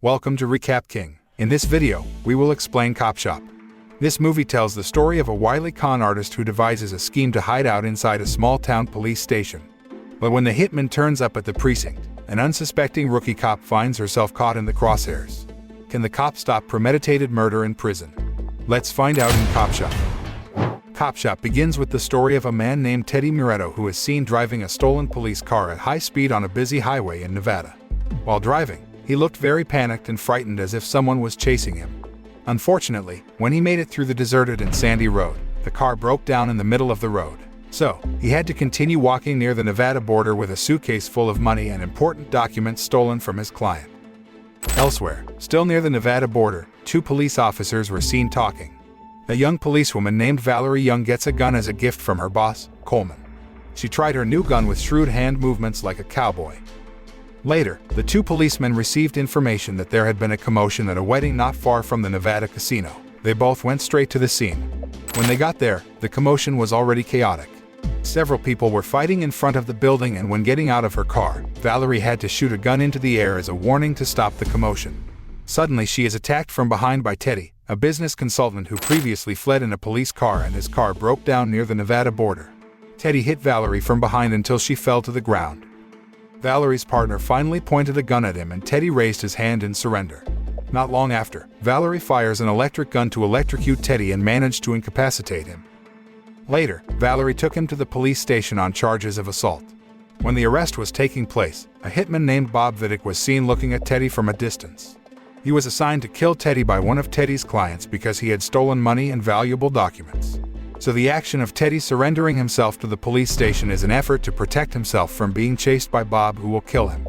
Welcome to Recap King. In this video, we will explain Cop Shop. This movie tells the story of a wily con artist who devises a scheme to hide out inside a small-town police station. But when the hitman turns up at the precinct, an unsuspecting rookie cop finds herself caught in the crosshairs. Can the cop stop premeditated murder in prison? Let's find out in Cop Shop. Cop Shop begins with the story of a man named Teddy Murretto who is seen driving a stolen police car at high speed on a busy highway in Nevada. While driving, he looked very panicked and frightened as if someone was chasing him. Unfortunately, when he made it through the deserted and sandy road, the car broke down in the middle of the road. So, he had to continue walking near the Nevada border with a suitcase full of money and important documents stolen from his client. Elsewhere, still near the Nevada border, two police officers were seen talking. A young policewoman named Valerie Young gets a gun as a gift from her boss, Coleman. She tried her new gun with shrewd hand movements like a cowboy. Later, the two policemen received information that there had been a commotion at a wedding not far from the Nevada casino. They both went straight to the scene. When they got there, the commotion was already chaotic. Several people were fighting in front of the building, and when getting out of her car, Valerie had to shoot a gun into the air as a warning to stop the commotion. Suddenly, she is attacked from behind by Teddy, a business consultant who previously fled in a police car, and his car broke down near the Nevada border. Teddy hit Valerie from behind until she fell to the ground. Valerie's partner finally pointed a gun at him and Teddy raised his hand in surrender. Not long after, Valerie fires an electric gun to electrocute Teddy and managed to incapacitate him. Later, Valerie took him to the police station on charges of assault. When the arrest was taking place, a hitman named Bob Viddick was seen looking at Teddy from a distance. He was assigned to kill Teddy by one of Teddy's clients because he had stolen money and valuable documents. So the action of Teddy surrendering himself to the police station is an effort to protect himself from being chased by Bob, who will kill him.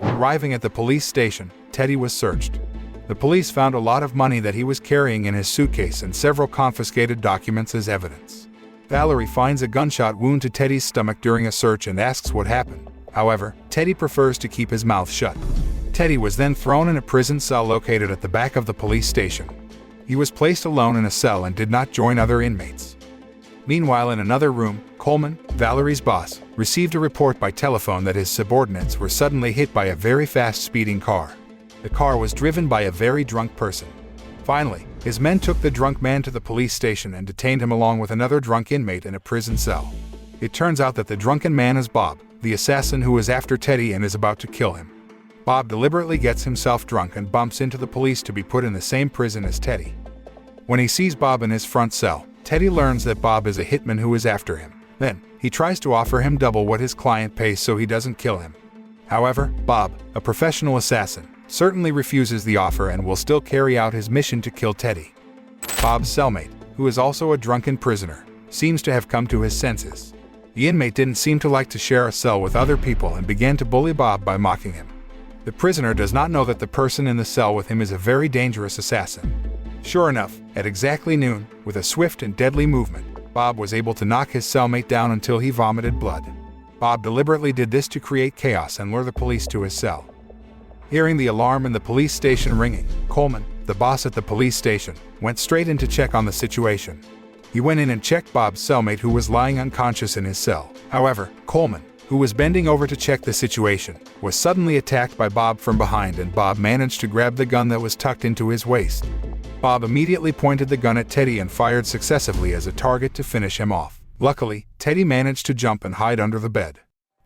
Arriving at the police station, Teddy was searched. The police found a lot of money that he was carrying in his suitcase and several confiscated documents as evidence. Valerie finds a gunshot wound to Teddy's stomach during a search and asks what happened. However, Teddy prefers to keep his mouth shut. Teddy was then thrown in a prison cell located at the back of the police station. He was placed alone in a cell and did not join other inmates. Meanwhile, in another room, Coleman, Valerie's boss, received a report by telephone that his subordinates were suddenly hit by a very fast speeding car. The car was driven by a very drunk person. Finally, his men took the drunk man to the police station and detained him along with another drunk inmate in a prison cell. It turns out that the drunken man is Bob, the assassin who is after Teddy and is about to kill him. Bob deliberately gets himself drunk and bumps into the police to be put in the same prison as Teddy. When he sees Bob in his front cell, Teddy learns that Bob is a hitman who is after him. Then, he tries to offer him double what his client pays so he doesn't kill him. However, Bob, a professional assassin, certainly refuses the offer and will still carry out his mission to kill Teddy. Bob's cellmate, who is also a drunken prisoner, seems to have come to his senses. The inmate didn't seem to like to share a cell with other people and began to bully Bob by mocking him. The prisoner does not know that the person in the cell with him is a very dangerous assassin. Sure enough, at exactly noon, with a swift and deadly movement, Bob was able to knock his cellmate down until he vomited blood. Bob deliberately did this to create chaos and lure the police to his cell. Hearing the alarm in the police station ringing, Coleman, the boss at the police station, went straight in to check on the situation. He went in and checked Bob's cellmate, who was lying unconscious in his cell. However, Coleman, who was bending over to check the situation, was suddenly attacked by Bob from behind, and Bob managed to grab the gun that was tucked into his waist. Bob immediately pointed the gun at Teddy and fired successively as a target to finish him off. Luckily, Teddy managed to jump and hide under the bed.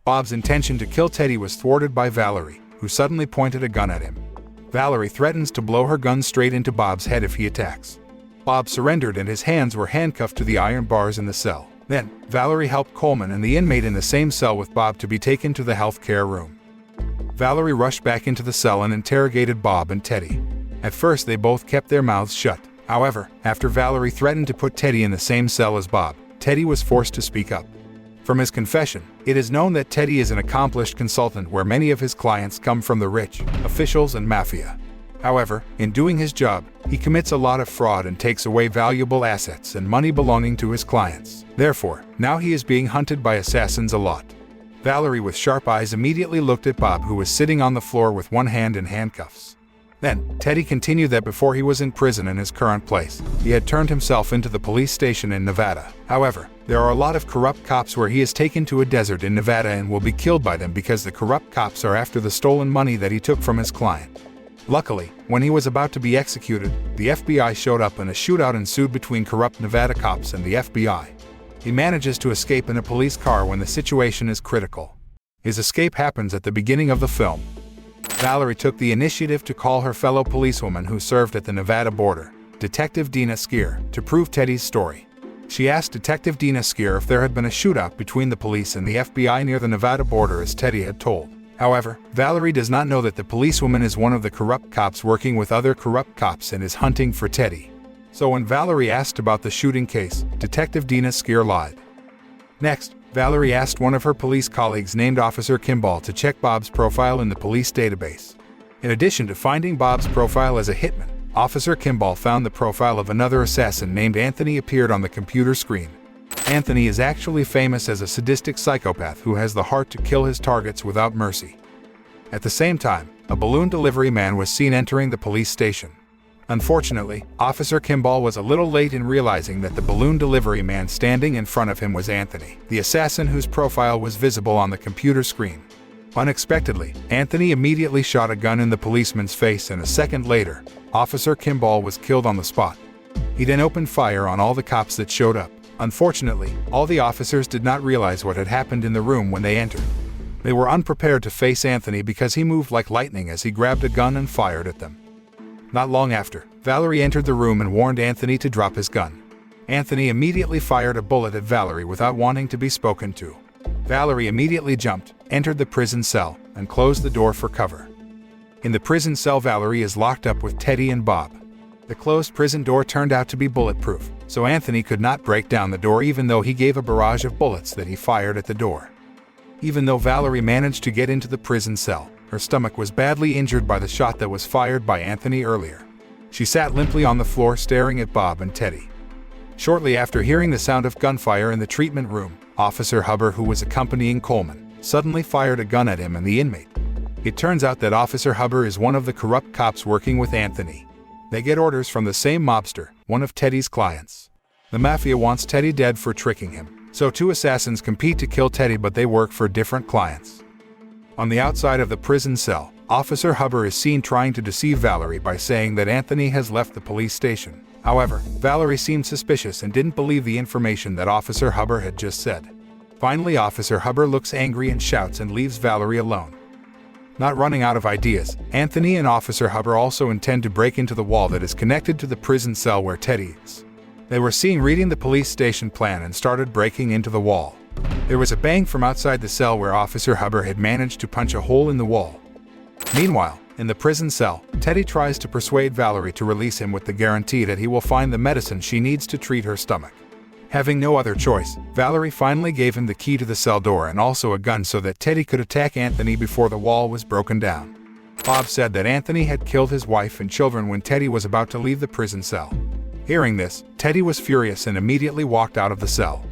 Bob's intention to kill Teddy was thwarted by Valerie, who suddenly pointed a gun at him. Valerie threatens to blow her gun straight into Bob's head if he attacks. Bob surrendered and his hands were handcuffed to the iron bars in the cell. Then, Valerie helped Coleman and the inmate in the same cell with Bob to be taken to the healthcare room. Valerie rushed back into the cell and interrogated Bob and Teddy. At first, they both kept their mouths shut. However, after Valerie threatened to put Teddy in the same cell as Bob, Teddy was forced to speak up. From his confession, it is known that Teddy is an accomplished consultant where many of his clients come from the rich, officials, and mafia. However, in doing his job, he commits a lot of fraud and takes away valuable assets and money belonging to his clients. Therefore, now he is being hunted by assassins a lot. Valerie, with sharp eyes, immediately looked at Bob, who was sitting on the floor with one hand in handcuffs. Then, Teddy continued that before he was in prison in his current place, he had turned himself into the police station in Nevada. However, there are a lot of corrupt cops where he is taken to a desert in Nevada and will be killed by them because the corrupt cops are after the stolen money that he took from his client. Luckily, when he was about to be executed, the FBI showed up and a shootout ensued between corrupt Nevada cops and the FBI. He manages to escape in a police car when the situation is critical. His escape happens at the beginning of the film. Valerie took the initiative to call her fellow policewoman who served at the Nevada border, Detective Dina Skier, to prove Teddy's story. She asked Detective Dina Skier if there had been a shootout between the police and the FBI near the Nevada border as Teddy had told. However, Valerie does not know that the policewoman is one of the corrupt cops working with other corrupt cops and is hunting for Teddy. So when Valerie asked about the shooting case, Detective Dina Skier lied. Next, Valerie asked one of her police colleagues named Officer Kimball to check Bob's profile in the police database. In addition to finding Bob's profile as a hitman, Officer Kimball found the profile of another assassin named Anthony appeared on the computer screen. Anthony is actually famous as a sadistic psychopath who has the heart to kill his targets without mercy. At the same time, a balloon delivery man was seen entering the police station. Unfortunately, Officer Kimball was a little late in realizing that the balloon delivery man standing in front of him was Anthony, the assassin whose profile was visible on the computer screen. Unexpectedly, Anthony immediately shot a gun in the policeman's face, and a second later, Officer Kimball was killed on the spot. He then opened fire on all the cops that showed up. Unfortunately, all the officers did not realize what had happened in the room when they entered. They were unprepared to face Anthony because he moved like lightning as he grabbed a gun and fired at them. Not long after, Valerie entered the room and warned Anthony to drop his gun. Anthony immediately fired a bullet at Valerie without wanting to be spoken to. Valerie immediately jumped, entered the prison cell, and closed the door for cover. In the prison cell, Valerie is locked up with Teddy and Bob. The closed prison door turned out to be bulletproof, so Anthony could not break down the door even though he gave a barrage of bullets that he fired at the door. Even though Valerie managed to get into the prison cell, her stomach was badly injured by the shot that was fired by Anthony earlier. She sat limply on the floor staring at Bob and Teddy. Shortly after hearing the sound of gunfire in the treatment room, Officer Hubbard, who was accompanying Coleman, suddenly fired a gun at him and the inmate. It turns out that Officer Hubbard is one of the corrupt cops working with Anthony. They get orders from the same mobster, one of Teddy's clients. The mafia wants Teddy dead for tricking him, so two assassins compete to kill Teddy, but they work for different clients. On the outside of the prison cell, Officer Hubbard is seen trying to deceive Valerie by saying that Anthony has left the police station. However, Valerie seemed suspicious and didn't believe the information that Officer Hubbard had just said. Finally, Officer Hubbard looks angry and shouts and leaves Valerie alone. Not running out of ideas, Anthony and Officer Hubbard also intend to break into the wall that is connected to the prison cell where Teddy is. They were seen reading the police station plan and started breaking into the wall. There was a bang from outside the cell where Officer Hubbard had managed to punch a hole in the wall. Meanwhile, in the prison cell, Teddy tries to persuade Valerie to release him with the guarantee that he will find the medicine she needs to treat her stomach. Having no other choice, Valerie finally gave him the key to the cell door and also a gun so that Teddy could attack Anthony before the wall was broken down. Bob said that Anthony had killed his wife and children when Teddy was about to leave the prison cell. Hearing this, Teddy was furious and immediately walked out of the cell.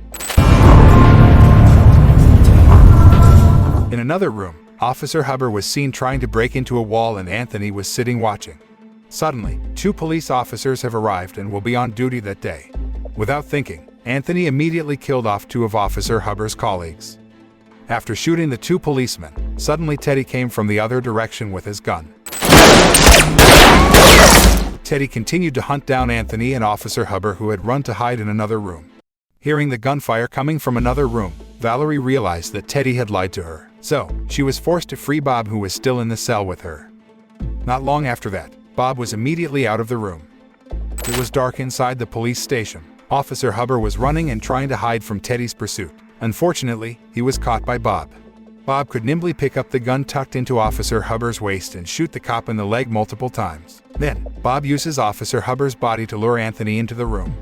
In another room, Officer Hubbard was seen trying to break into a wall and Anthony was sitting watching. Suddenly, two police officers have arrived and will be on duty that day. Without thinking, Anthony immediately killed off two of Officer Hubbard's colleagues. After shooting the two policemen, suddenly Teddy came from the other direction with his gun. Teddy continued to hunt down Anthony and Officer Hubbard, who had run to hide in another room. Hearing the gunfire coming from another room, Valerie realized that Teddy had lied to her, so she was forced to free Bob, who was still in the cell with her. Not long after that, Bob was immediately out of the room. It was dark inside the police station. Officer Hubbard was running and trying to hide from Teddy's pursuit. Unfortunately, he was caught by Bob. Bob could nimbly pick up the gun tucked into Officer Hubbard's waist and shoot the cop in the leg multiple times. Then, Bob uses Officer Hubbard's body to lure Anthony into the room.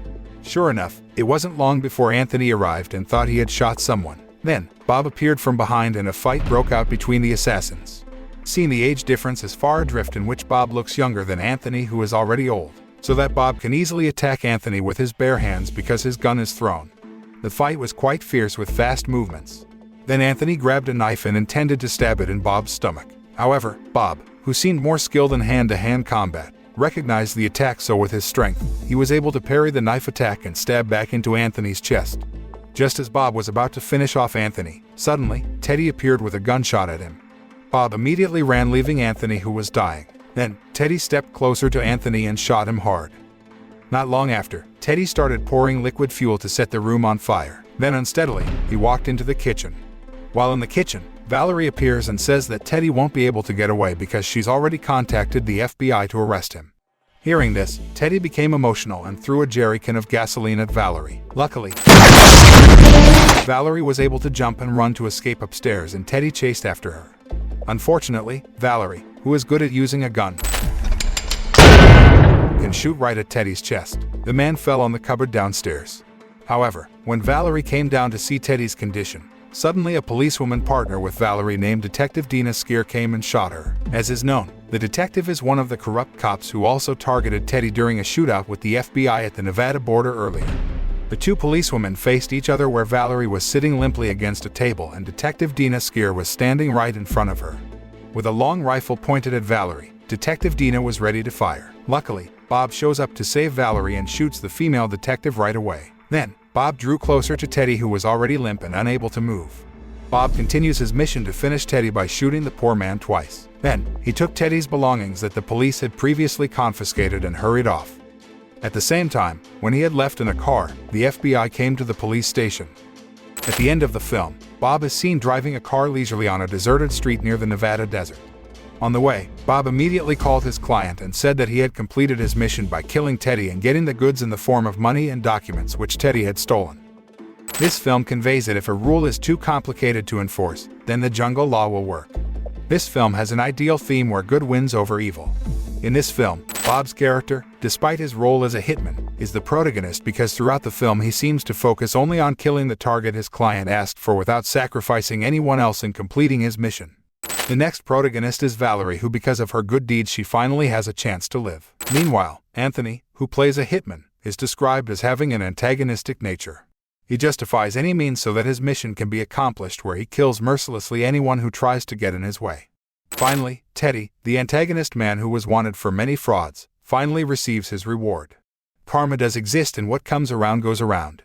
Sure enough, it wasn't long before Anthony arrived and thought he had shot someone. Then, Bob appeared from behind and a fight broke out between the assassins. Seeing the age difference is far adrift, in which Bob looks younger than Anthony, who is already old, so that Bob can easily attack Anthony with his bare hands because his gun is thrown. The fight was quite fierce with fast movements. Then Anthony grabbed a knife and intended to stab it in Bob's stomach. However, Bob, who seemed more skilled in hand-to-hand combat, recognized the attack, so with his strength, he was able to parry the knife attack and stab back into Anthony's chest. Just as Bob was about to finish off Anthony, suddenly, Teddy appeared with a gunshot at him. Bob immediately ran, leaving Anthony, who was dying. Then, Teddy stepped closer to Anthony and shot him hard. Not long after, Teddy started pouring liquid fuel to set the room on fire. Then unsteadily, he walked into the kitchen. While in the kitchen, Valerie appears and says that Teddy won't be able to get away because she's already contacted the FBI to arrest him. Hearing this, Teddy became emotional and threw a jerrycan of gasoline at Valerie. Luckily, Valerie was able to jump and run to escape upstairs, and Teddy chased after her. Unfortunately, Valerie, who is good at using a gun, can shoot right at Teddy's chest. The man fell on the cupboard downstairs. However, when Valerie came down to see Teddy's condition, suddenly a policewoman partner with Valerie named Detective Dina Skier came and shot her. As is known, the detective is one of the corrupt cops who also targeted Teddy during a shootout with the FBI at the Nevada border earlier. The two policewomen faced each other where Valerie was sitting limply against a table and Detective Dina Skier was standing right in front of her. With a long rifle pointed at Valerie, Detective Dina was ready to fire. Luckily, Bob shows up to save Valerie and shoots the female detective right away. Then, Bob drew closer to Teddy, who was already limp and unable to move. Bob continues his mission to finish Teddy by shooting the poor man twice. Then, he took Teddy's belongings that the police had previously confiscated and hurried off. At the same time, when he had left in a car, the FBI came to the police station. At the end of the film, Bob is seen driving a car leisurely on a deserted street near the Nevada desert. On the way, Bob immediately called his client and said that he had completed his mission by killing Teddy and getting the goods in the form of money and documents which Teddy had stolen. This film conveys that if a rule is too complicated to enforce, then the jungle law will work. This film has an ideal theme where good wins over evil. In this film, Bob's character, despite his role as a hitman, is the protagonist because throughout the film he seems to focus only on killing the target his client asked for without sacrificing anyone else in completing his mission. The next protagonist is Valerie, who because of her good deeds she finally has a chance to live. Meanwhile, Anthony, who plays a hitman, is described as having an antagonistic nature. He justifies any means so that his mission can be accomplished, where he kills mercilessly anyone who tries to get in his way. Finally, Teddy, the antagonist man who was wanted for many frauds, finally receives his reward. Karma does exist, and what comes around goes around.